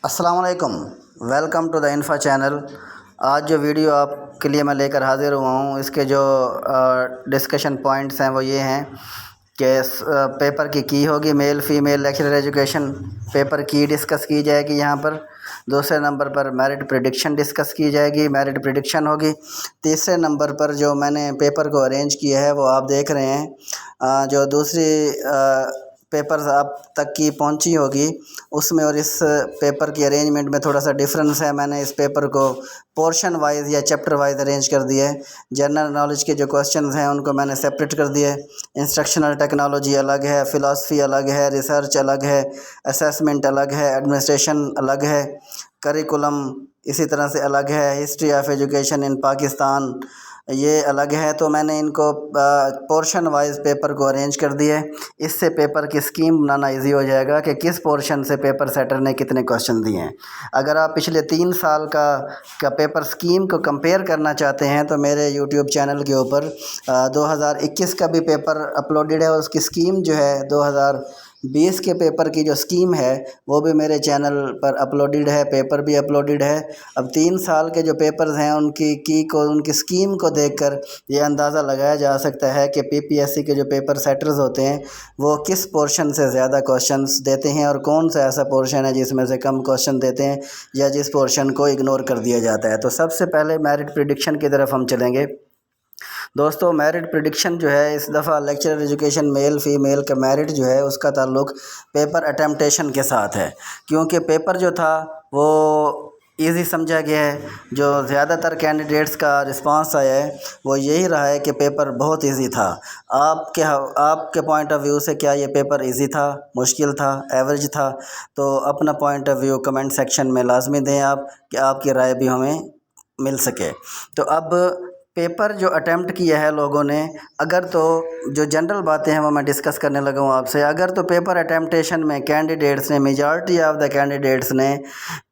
अस्सलाम वालेकुम। Welcome to the Infa channel. आज जो वीडियो आपके लिए मैं लेकर हाज़िर हुआ हूँ, इसके जो डिस्कशन पॉइंट्स हैं वो ये हैं कि पेपर की होगी male female lecturer education, paper की डिस्कस की जाएगी यहाँ पर। दूसरे नंबर पर मेरिट प्रेडिक्शन डिस्कस की जाएगी, मेरिट प्रेडिक्शन होगी। तीसरे नंबर पर जो मैंने पेपर को अरेंज किया है वो आप देख रहे हैं। जो दूसरी पेपर्स आप तक की पहुंची होगी उसमें और इस पेपर की अरेंजमेंट में थोड़ा सा डिफरेंस है। मैंने इस पेपर को पोर्शन वाइज या चैप्टर वाइज अरेंज कर दिया है। जनरल नॉलेज के जो क्वेश्चंस हैं उनको मैंने सेपरेट कर दिया है। इंस्ट्रक्शनल टेक्नोलॉजी अलग है, फ़िलासफ़ी अलग है, रिसर्च अलग है, असेसमेंट अलग है, एडमिनिस्ट्रेशन अलग है, करिकुलम इसी तरह से अलग है, history of education in Pakistan ये अलग है। तो मैंने इनको पोर्शन वाइज पेपर को अरेंज कर दिया है। इससे पेपर की स्कीम बनाना इजी हो जाएगा कि किस पोर्शन से पेपर सेटर ने कितने क्वेश्चन दिए हैं। अगर आप पिछले 3 साल का पेपर स्कीम को कंपेयर करना चाहते हैं तो मेरे यूट्यूब चैनल के ऊपर 2021 का भी पेपर अपलोडेड है। उसकी स्कीम जो है 2020 के पेपर की जो स्कीम है वो भी मेरे चैनल पर अपलोडेड है, पेपर भी अपलोडेड है। अब 3 साल के जो पेपर्स हैं उनकी स्कीम को देखकर ये अंदाज़ा लगाया जा सकता है कि पीपीएससी के जो पेपर सेटर्स होते हैं वो किस पोर्शन से ज़्यादा क्वेश्चंस देते हैं और कौन सा ऐसा पोर्शन है जिसमें से कम क्वेश्चन देते हैं या जिस पोर्शन को इग्नोर कर दिया जाता है। तो सबसे पहले मेरिट प्रेडिक्शन की तरफ हम चलेंगे। दोस्तों, मेरिट प्रेडिक्शन जो है इस दफ़ा लेक्चरर एजुकेशन मेल फ़ीमेल का मेरिट जो है उसका ताल्लुक़ पेपर अटेम्प्टेशन के साथ है, क्योंकि पेपर जो था वो इजी समझा गया है। जो ज़्यादातर कैंडिडेट्स का रिस्पांस आया है वो यही रहा है कि पेपर बहुत इजी था। आपके पॉइंट ऑफ व्यू से क्या ये पेपर इजी था, मुश्किल था, एवरेज था? तो अपना point of view comment section में लाजमी दें आप, कि आपकी राय भी हमें मिल सके। तो अब पेपर जो अटेम्प्ट किया है लोगों ने, अगर तो जो जनरल बातें हैं वो मैं डिस्कस करने लगा हूँ आपसे। अगर तो पेपर अटेम्प्टेशन में कैंडिडेट्स ने, मेजॉरिटी ऑफ द कैंडिडेट्स ने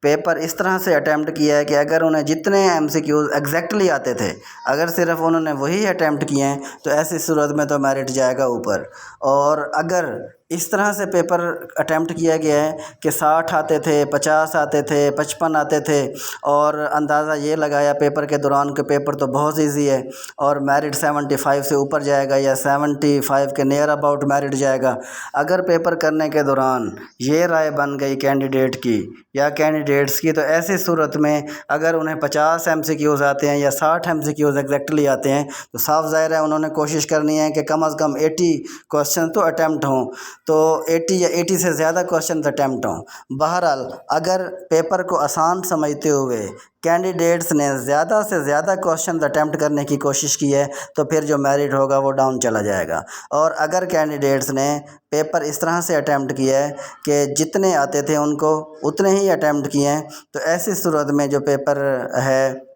पेपर इस तरह से अटेम्प्ट किया है कि अगर उन्हें जितने एमसीक्यूज़ एग्जैक्टली आते थे, अगर सिर्फ उन्होंने वही अटेम्प्ट किए हैं तो ऐसी सूरत में तो मेरिट जाएगा ऊपर। और अगर इस तरह से पेपर अटेम्प्ट किया गया है कि 60 आते थे, 50 आते थे, 55 आते थे और अंदाज़ा ये लगाया पेपर के दौरान कि पेपर तो बहुत इजी है और मेरिट 75 से ऊपर जाएगा या 75 के नियर अबाउट मेरिट जाएगा। अगर पेपर करने के दौरान ये राय बन गई कैंडिडेट की या कैंडिडेट्स की, तो ऐसी सूरत में अगर उन्हें 50 एमसीक्यूज़ आते हैं या 60 एमसीक्यूज़ एग्जैक्टली आते हैं तो साफ ज़ाहिर है उन्होंने कोशिश करनी है कि कम अज़ कम 80 क्वेश्चन तो अटैम्प्ट हों, तो 80 या 80 से ज़्यादा क्वेश्चन अटैम्प्ट हों। बहरहाल अगर पेपर को आसान समझते हुए कैंडिडेट्स ने ज़्यादा से ज़्यादा क्वेश्चन अटैम्प्ट करने की कोशिश की है तो फिर जो मेरिट होगा वो डाउन चला जाएगा। और अगर कैंडिडेट्स ने पेपर इस तरह से अटैम्प्ट किया है कि जितने आते थे उनको उतने ही अटैम्प्ट किए हैं, तो ऐसी सूरत में जो पेपर है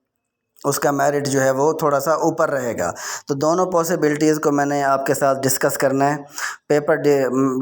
उसका मेरिट जो है वो थोड़ा सा ऊपर रहेगा। तो दोनों पॉसिबिलिटीज़ को मैंने आपके साथ डिस्कस करना है।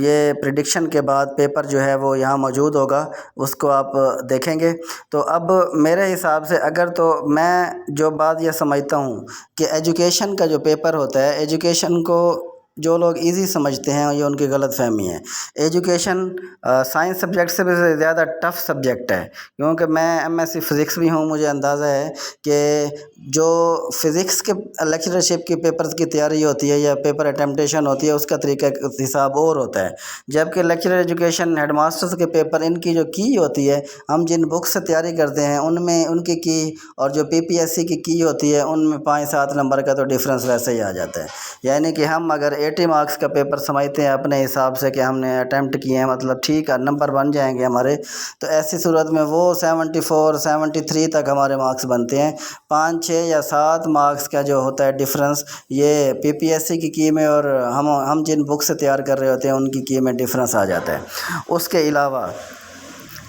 ये प्रिडिक्शन के बाद पेपर जो है वो यहाँ मौजूद होगा, उसको आप देखेंगे। तो अब मेरे हिसाब से अगर तो मैं जो बात यह समझता हूँ कि एजुकेशन का जो पेपर होता है, एजुकेशन को जो लोग इजी समझते हैं ये उनकी गलत फहमी है। एजुकेशन साइंस सब्जेक्ट से भी ज़्यादा टफ़ सब्जेक्ट है, क्योंकि मैं एमएससी फ़िज़िक्स भी हूँ। मुझे अंदाज़ा है कि जो फ़िज़िक्स के लेक्चरशिप की पेपर्स की तैयारी होती है या पेपर अटेम्प्टेशन होती है उसका तरीका हिसाब और होता है, जबकि लेक्चरर एजुकेशन हेड मास्टर्स के पेपर इनकी जो की होती है, हम जिन बुक्स से तैयारी करते हैं उनमें उनकी की और जो पीपीएससी की होती है उनमें 5-7 नंबर का तो डिफरेंस वैसे ही आ जाता है। यानी कि हम अगर 80 मार्क्स का पेपर समझते हैं अपने हिसाब से कि हमने अटैम्प्ट किए हैं, मतलब ठीक है नंबर बन जाएंगे हमारे, तो ऐसी सूरत में वो 74-73 तक हमारे मार्क्स बनते हैं। 5-6 या 7 मार्क्स का जो होता है डिफरेंस, ये पीपीएससी की में और हम जिन बुक से तैयार कर रहे होते हैं उनकी की में डिफरेंस आ जाता है। उसके अलावा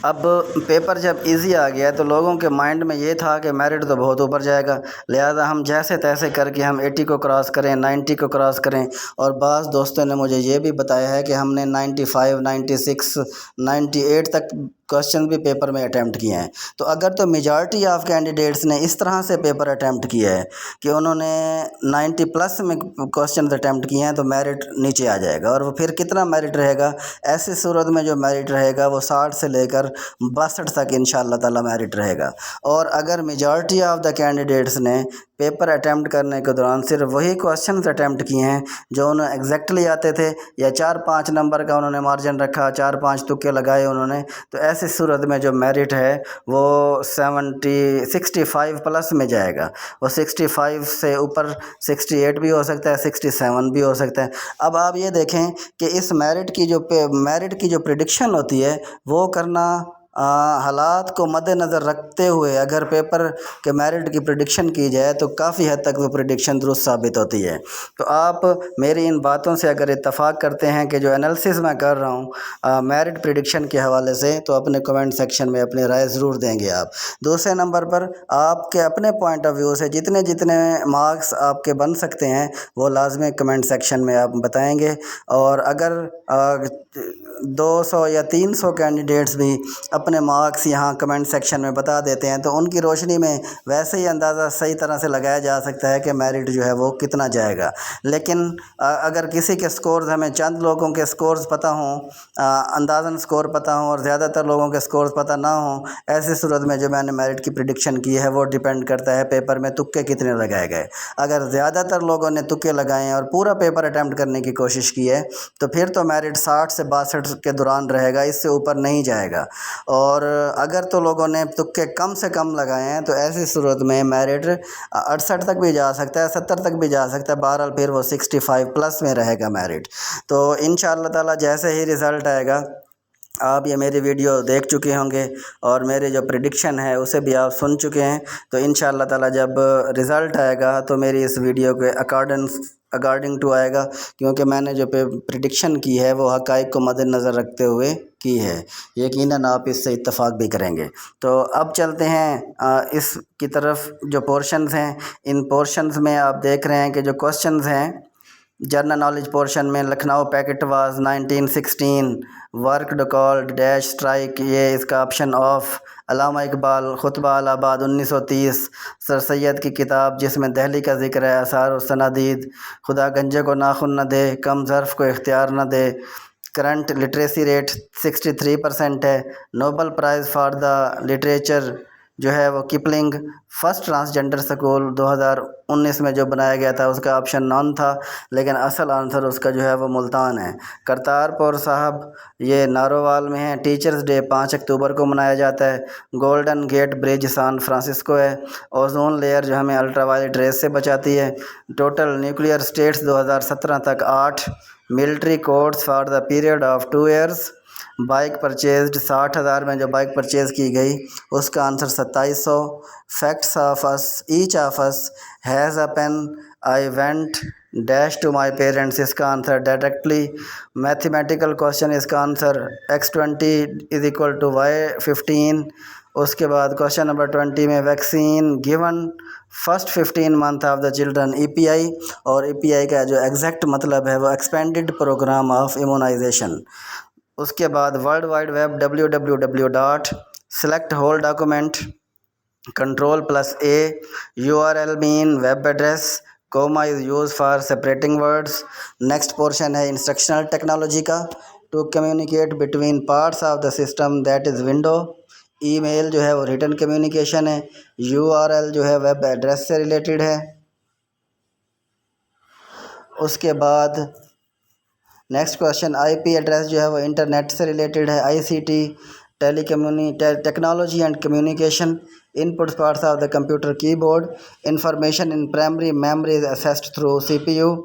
अब पेपर जब इजी आ गया तो लोगों के माइंड में ये था कि मेरिट तो बहुत ऊपर जाएगा, लिहाजा हम जैसे तैसे करके हम 80 को क्रॉस करें, 90 को क्रॉस करें। और बाज़ दोस्तों ने मुझे ये भी बताया है कि हमने 95, 96, 98 तक क्वेश्चन भी पेपर में अटैम्प्ट किए हैं। तो अगर तो मेजॉरिटी ऑफ कैंडिडेट्स ने इस तरह से पेपर अटैम्प्ट किया है कि उन्होंने 90 प्लस में क्वेश्चन अटैम्प्ट किए हैं तो मेरिट नीचे आ जाएगा। और वो फिर कितना मेरिट रहेगा, ऐसी सूरत में जो मेरिट रहेगा वो 60 से लेकर 62 तक इंशाअल्लाह ताला मेरिट रहेगा। और अगर मेजॉरिटी ऑफ द कैंडिडेट्स ने पेपर अटैम्प्ट करने के दौरान सिर्फ वही क्वेश्चन अटैम्प्ट किए हैं जो उन्हें एग्जैक्टली आते थे, या 4-5 नंबर का उन्होंने मार्जिन रखा, 4-5 तुक्के लगाए उन्होंने, तो ऐसी सूरत में जो मेरिट है वो 65 प्लस में जाएगा। वो 65 से ऊपर 68 भी हो सकता है, 67 भी हो सकता है। अब आप ये देखें कि इस मेरिट की जो प्रिडिक्शन होती है वो करना हालात को मद्देनज़र रखते हुए अगर पेपर के मेरिट की प्रिडिक्शन की जाए तो काफ़ी हद तक वो प्रिडिक्शन दुरुस्त साबित होती है। तो आप मेरी इन बातों से अगर इत्तफाक करते हैं कि जो एनालिसिस मैं कर रहा हूँ मेरिट प्रिडिक्शन के हवाले से, तो अपने कमेंट सेक्शन में अपनी राय ज़रूर देंगे आप। दूसरे नंबर पर आपके अपने पॉइंट ऑफ व्यू से जितने जितने मार्क्स आपके बन सकते हैं वो लाजमी कमेंट सेक्शन में आप बताएंगे। और अगर 200 या 300 कैंडिडेट्स भी अपने मार्क्स यहाँ कमेंट सेक्शन में बता देते हैं तो उनकी रोशनी में वैसे ही अंदाज़ा सही तरह से लगाया जा सकता है कि मेरिट जो है वो कितना जाएगा। लेकिन अगर किसी के स्कोर्स, हमें चंद लोगों के स्कोर्स पता हों, अंदाज़न स्कोर पता हों और ज़्यादातर लोगों के स्कोर्स पता ना हों, ऐसी सूरत में जो मैंने मेरिट की प्रिडिक्शन की है वो डिपेंड करता है पेपर में तुक्के कितने लगाए गए। अगर ज़्यादातर लोगों ने तुक्के लगाए और पूरा पेपर अटैम्प्ट करने की कोशिश की है तो फिर तो मेरिट 60 से 62 के दौरान रहेगा, इससे ऊपर नहीं जाएगा। और अगर तो लोगों ने तुक्के कम से कम लगाए हैं तो ऐसी सूरत में मेरिट 68 तक भी जा सकता है, 70 तक भी जा सकता है। बहरहाल फिर वो 65 प्लस में रहेगा मेरिट। तो इंशाअल्लाह ताला जैसे ही रिज़ल्ट आएगा, आप ये मेरी वीडियो देख चुके होंगे और मेरे जो प्रिडिक्शन है उसे भी आप सुन चुके हैं, तो इंशाअल्लाह ताला जब रिज़ल्ट आएगा तो मेरी इस वीडियो के अकॉर्डिंग टू आएगा, क्योंकि मैंने जो प्रिडिक्शन की है वो हक़ाइक़ को मद्देनज़र रखते हुए की है। यकीनन आप इससे इत्तफ़ाक़ भी करेंगे। तो अब चलते हैं इसकी तरफ। जो पोर्शंस हैं, इन पोर्शंस में आप देख रहे हैं कि जो क्वेश्चंस हैं जनरल नॉलेज पोर्शन में, Lucknow packet was 1916 worked called dash strike, ये इसका option of. Allama Iqbal Khutba Allahabad 1930, sir Syed की किताब जिसमें दहली का जिक्र है, आसार व सनादीद, खुदा गंजे को नाखुन न दे, कम ज़र्फ़ को इख्तियार न दे, करंट लिटरेसी रेट 63% है। Nobel prize for the literature जो है वो किपलिंग। फ़र्स्ट ट्रांसजेंडर स्कूल 2019 में जो बनाया गया था उसका ऑप्शन नॉन था, लेकिन असल आंसर उसका जो है वो मुल्तान है। करतारपुर साहब ये नारोवाल में है। टीचर्स डे 5 अक्टूबर को मनाया जाता है। Golden Gate Bridge San Francisco है। ओजोन लेयर जो हमें अल्ट्रावायलेट रेस से बचाती है। टोटल न्यूक्लियर स्टेट्स 2017 तक 8। Military codes for the period of 2 years. Bike purchased 60,000 में जो बाइक परचेज़ की गई उसका answer 2700। Facts of us, each of us has a pen, I went dash to my parents, इसका आंसर डायरेक्टली। मैथमेटिकल क्वेश्चन, इसका answer x20 is equal to y15। उसके बाद question number 20 में vaccine given first 15 month of the children, EPI। और EPI का जो exact मतलब है वो एक्सपेंडेड प्रोग्राम ऑफ इम्यूनाइजेशन। उसके बाद world wide web www. Select whole document, Ctrl+A, URL mean web address, comma is use for separating words. Next portion है instructional technology का। To communicate between parts of the system that is window. Email जो है वो written communication है। URL जो है web address से related है। उसके बाद नेक्स्ट क्वेश्चन IP एड्रेस जो है वो इंटरनेट से रिलेटेड है। ICT technology and communication. Input parts of the computer keyboard. Information in primary memory is assessed through CPU।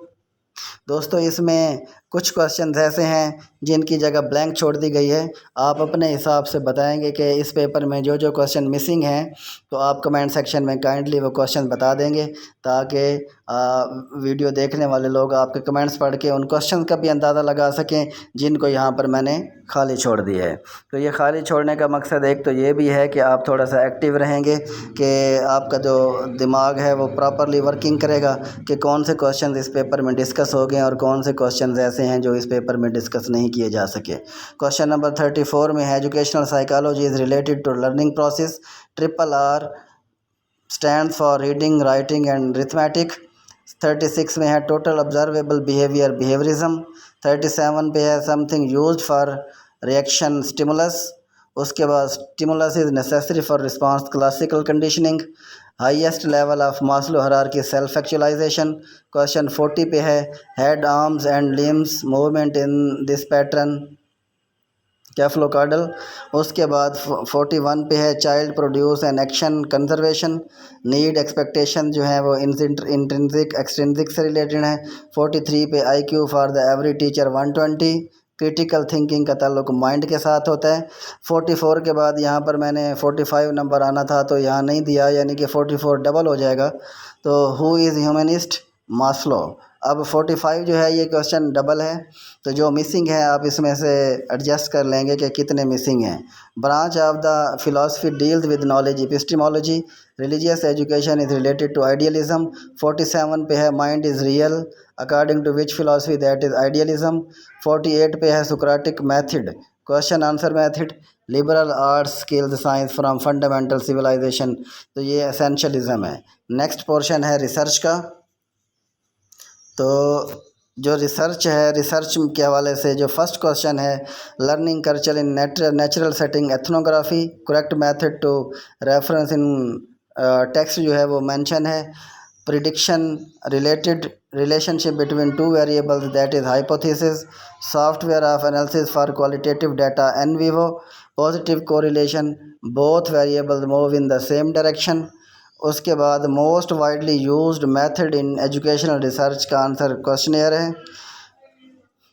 दोस्तों इसमें कुछ क्वेश्चंस ऐसे हैं जिनकी जगह ब्लैंक छोड़ दी गई है। आप अपने हिसाब से बताएंगे कि इस पेपर में जो जो क्वेश्चन मिसिंग हैं, तो आप कमेंट सेक्शन में काइंडली वो क्वेश्चन बता देंगे ताकि वीडियो देखने वाले लोग आपके कमेंट्स पढ़ के उन क्वेश्चन का भी अंदाज़ा लगा सकें जिनको यहाँ पर मैंने खाली छोड़ दिया है। तो ये खाली छोड़ने का मकसद एक तो ये भी है कि आप थोड़ा सा एक्टिव रहेंगे, कि आपका जो दिमाग है वो प्रॉपरली वर्किंग करेगा कि कौन से क्वेश्चन इस पेपर में डिस्कस हो गए और कौन से क्वेश्चन ऐसे ऐसे हैं जो इस पेपर में डिस्कस नहीं किए जा सके। क्वेश्चन नंबर 34 में है educational psychology is related to learning process. RRR stands for reading, writing and arithmetic. 36 में है टोटल ऑब्जर्वेबल बिहेवियर, बिहेवियरिज्म। 37 पे है something used for reaction stimulus. उसके बाद stimulus is necessary for response, classical conditioning. Highest level of Maslow hierarchy, self actualisation. Question 40 पे है head, arms and limbs movement in this pattern, cephalocaudal. उसके बाद 41 पे है child produce and action conservation. Need, expectation जो है वो intrinsic extrinsic से रिलेटेड है। 43 पे IQ for the every teacher 120। Critical thinking का ताल्लुक माइंड के साथ होता है। 44 के बाद यहाँ पर मैंने 45 नंबर आना था तो यहाँ नहीं दिया, यानी कि 44 डबल हो जाएगा। तो हु इज़ ह्यूमनिस्ट, मास्लो। अब 45 जो है ये क्वेश्चन डबल है, तो जो मिसिंग है आप इसमें से एडजस्ट कर लेंगे कि कितने मिसिंग हैं। Branch of the philosophy deals with knowledge, epistemology. Religious education is related to idealism. 47 पे है mind is real according to which philosophy, that is idealism. 48 पे है Socratic method, question answer method. Liberal arts, skills, science from fundamental civilisation, तो ये essentialism है। Next portion है research का। तो जो रिसर्च है, रिसर्च के हवाले से जो फर्स्ट क्वेश्चन है learning culture in natural setting, ethnography, correct method to reference in text जो है वो मेंशन है। Prediction, related relationship between two variables, that is hypothesis. Software of analysis for qualitative data, NVivo. Positive correlation, both variables move in the same direction. उसके बाद most widely used method in educational research का answer questionnaire है।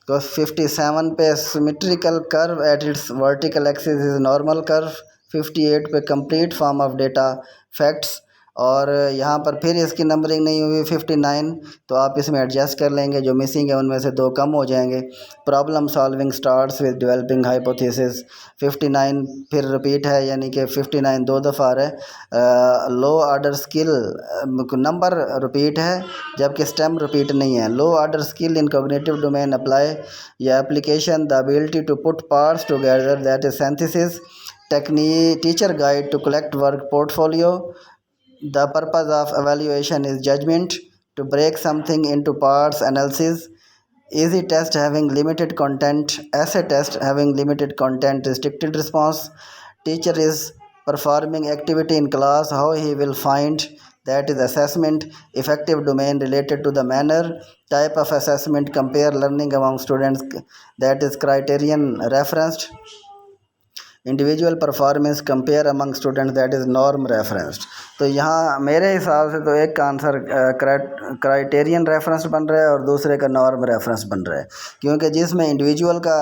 तो 57 पे symmetrical curve at it's vertical axis is normal curve. 58 पे complete form of data facts, और यहाँ पर फिर इसकी नंबरिंग नहीं हुई 59, तो आप इसमें एडजस्ट कर लेंगे, जो मिसिंग है उनमें से 2 कम हो जाएंगे। Problem solving starts with developing hypothesis. 59 फिर रिपीट है, यानी कि 59 2 दफ़ा आ रहा है। Low order skill, number repeat है जबकि स्टेम रिपीट नहीं है। Low order skill in cognitive domain apply या application, the ability to put parts together, that is synthesis. Technique, teacher guide to collect work portfolio. The purpose of evaluation is judgment, to break something into parts, analysis. Easy test having limited content, essay test having limited content, restricted response. Teacher is performing activity in class, how he will find, that is assessment. Effective domain related to the manner. Type of assessment, compare learning among students, that is criterion referenced. Individual performance, compare among students, that is norm referenced. तो यहाँ मेरे हिसाब से तो एक का answer criterion reference बन रहा है और दूसरे का नॉर्म रेफरेंस बन रहा है, क्योंकि जिसमें इंडिविजुअल का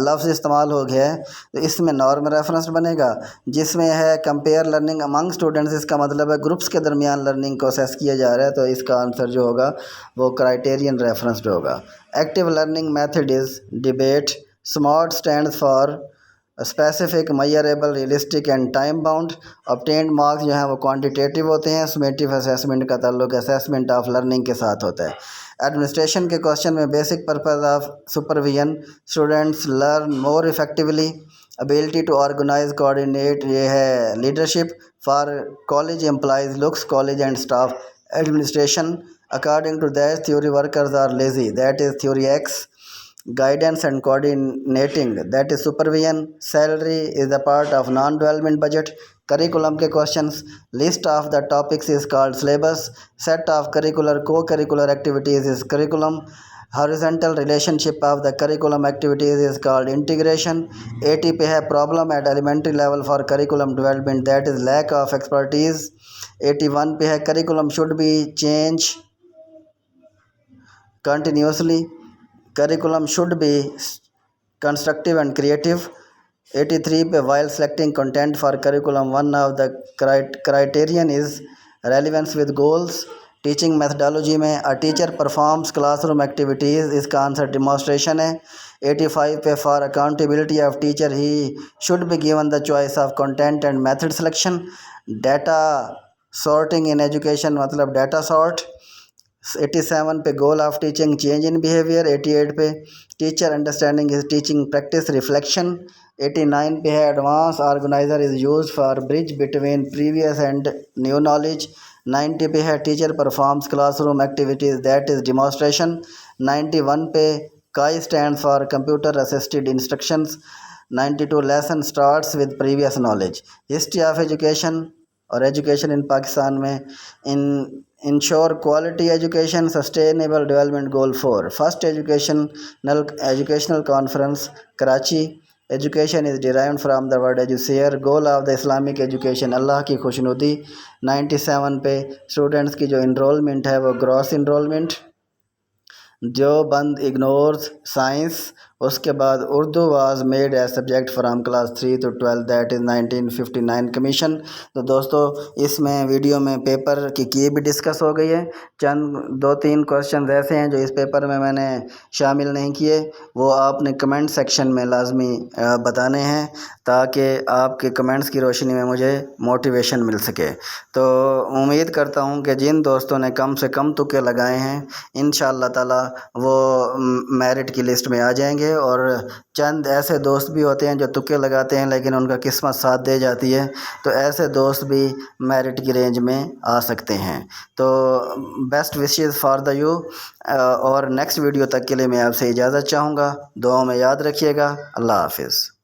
लफ्ज़ इस्तेमाल हो गया है तो इसमें नॉर्म रेफरेंस बनेगा। जिसमें है कंपेयर लर्निंग अमंग स्टूडेंट्स, इसका मतलब है ग्रुप्स के दरमियान लर्निंग को असेस किया जा रहा है, तो इसका आंसर जो होगा वो क्राइटेरियन रेफरेंस्ड होगा। Active learning method is debate. SMART stands for specific, measurable, realistic and time bound. Obtained marks जो हैं वो क्वांटिटेटिव होते हैं। समेटिव असेसमेंट का ताल्लुक असेसमेंट ऑफ लर्निंग के साथ होता है। एडमिनिस्ट्रेशन के क्वेश्चन में basic purpose of supervision, students learn more effectively. Ability to organise, coordinate, ये है leadership. For college employees, looks, college and staff. Administration, according to that theory workers are lazy, that is theory X. Guidance and coordinating, that is supervision. Salary is a part of non-development budget. Curriculum के questions, list of the topics is called syllabus. Set of curricular co-curricular activities is curriculum. Horizontal relationship of the curriculum activities is called integration. 80 पे है problem at elementary level for curriculum development, that is lack of expertise. 81 पे है curriculum should be changed continuously. Curriculum should be constructive and creative. 83 पे while selecting content for curriculum, one of the criterion is relevance with goals. Teaching methodology में a teacher performs classroom activities, इसका answer demonstration है। 85 पे for accountability of teacher, he should be given the choice of content and method selection. Data sorting in education मतलब data sort. 87 पे goal of teaching change in behaviour. 88 पे teacher understanding is teaching practice reflection. 89 पे है advance organiser is use for bridge between previous and new knowledge. 90 पे है teacher performs classroom activities that is demonstration. 91 पे CAI stand for computer assisted instructions. 92 lesson starts with previous knowledge. History of education और education in Pakistan में in ensure quality education sustainable development goal 4। First educational conference Karachi. Education is derived from the word educere. Goal of the Islamic education Allah की खुशनुदी। 97 पे students की जो enrolment है वो gross enrolment. जो बंद इग्नोर्स साइंस। उसके बाद Urdu was made as subject from class 3 to 12 that is 1959 commission. तो दोस्तों इसमें वीडियो में पेपर की भी डिस्कस हो गई है। चंद 2-3 क्वेश्चन ऐसे हैं जो इस पेपर में मैंने शामिल नहीं किए, वो आपने कमेंट सेक्शन में लाजमी बताने हैं ताकि आपके कमेंट्स की रोशनी में मुझे मोटिवेशन मिल सके। तो उम्मीद करता हूँ कि जिन दोस्तों ने कम से कम तुक्के लगाए हैं इंशाअल्लाह ताला वो मेरिट की लिस्ट में आ जाएंगे। और चंद ऐसे दोस्त भी होते हैं जो तुक्के लगाते हैं लेकिन उनका किस्मत साथ दे जाती है, तो ऐसे दोस्त भी मेरिट की रेंज में आ सकते हैं। तो best wishes for the you. और नेक्स्ट वीडियो तक के लिए मैं आपसे इजाज़त चाहूँगा। दुआओं में याद रखिएगा। अल्लाह हाफिज़।